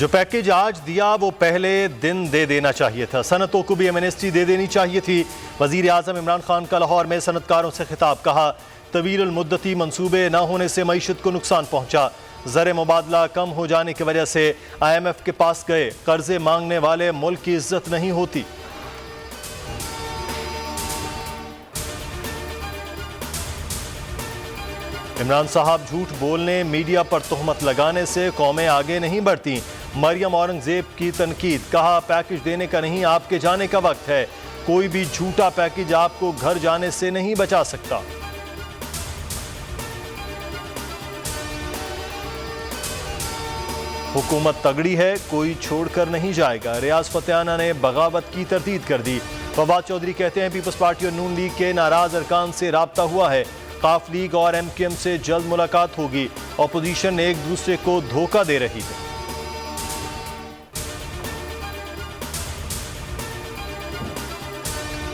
जो पैकेज आज दिया वो पहले दिन दे देना चाहिए था। सनतों को भी एमनेस्टी दे देनी चाहिए थी। वजीर आजम इमरान खान का लाहौर में सनतकारों से खिताब। कहा तवील मुद्दती मंसूबे न होने से मईशत को नुकसान पहुंचा। ज़र मुबादला कम हो जाने की वजह से IMF के पास गए। कर्जे मांगने वाले मुल्क की इज्जत नहीं होती। इमरान साहब झूठ बोलने, मीडिया पर तोहमत लगाने से कौमें आगे नहीं बढ़ती। मरियम औरंगजेब की तनकीद। कहा पैकेज देने का नहीं, आपके जाने का वक्त है। कोई भी झूठा पैकेज आपको घर जाने से नहीं बचा सकता। हुकूमत तगड़ी है, कोई छोड़कर नहीं जाएगा। रियाज फतेहाना ने बगावत की तरदीद कर दी। फवाद चौधरी कहते हैं पीपल्स पार्टी और नून लीग के नाराज अरकान से राब्ता हुआ है। काफ लीग और MKM से जल्द मुलाकात होगी। अपोजिशन एक दूसरे को धोखा दे रही है।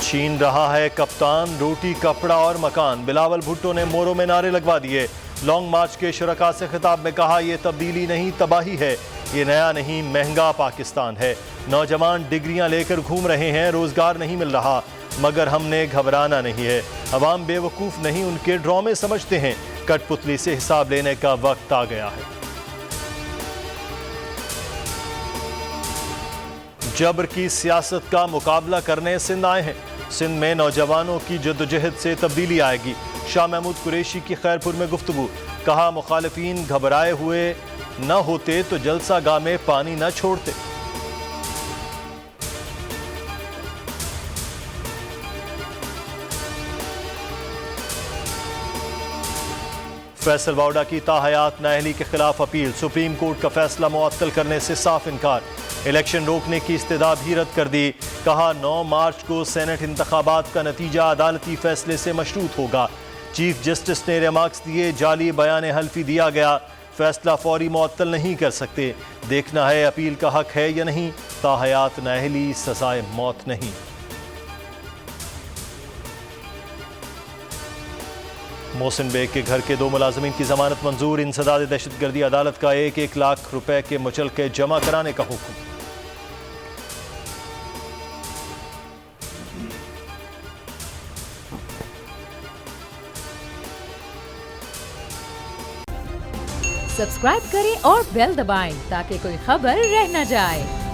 छीन रहा है कप्तान रोटी, कपड़ा और मकान। बिलावल भुट्टो ने मोरों में नारे लगवा दिए। लॉन्ग मार्च के शुरका से खिताब में कहा यह तब्दीली नहीं तबाही है। ये नया नहीं महंगा पाकिस्तान है। नौजवान डिग्रियां लेकर घूम रहे हैं, रोजगार नहीं मिल रहा, मगर हमने घबराना नहीं है। अवाम बेवकूफ़ नहीं, उनके ड्रामे समझते हैं। कठपुतली से हिसाब लेने का वक्त आ गया है। जबर की सियासत का मुकाबला करने सिंध आए हैं। सिंध में नौजवानों की जद्दोजहद से तब्दीली आएगी। शाह महमूद कुरैशी की खैरपुर में गुफ्तगू। कहा मुखालिफिन घबराए हुए न होते तो जलसा गाह में पानी न छोड़ते। फैसल वाउडा की ताहयात नाअहली के खिलाफ अपील। सुप्रीम कोर्ट का फैसला मुअत्तल करने से साफ इनकार। इलेक्शन रोकने की इस्तदा भी रद्द कर दी। कहा 9 मार्च को सेनेट इंतखाबात का नतीजा अदालती फैसले से मशरूत होगा। चीफ जस्टिस ने रिमार्क्स दिए। जाली बयान हल्फी दिया गया। फैसला फौरी मुअत्तल नहीं कर सकते। देखना है अपील का हक है या नहीं। ताहयात नाअहली, सजाए मौत नहीं। मोहसिन बेग के घर के 2 मुलाजमीन की जमानत मंजूर। इंसदाद दहशतगर्दी अदालत का 1-1 लाख रुपए के मुचलके जमा कराने का हुक्म। सब्सक्राइब करें और बेल दबाएं ताकि कोई खबर रह न जाए।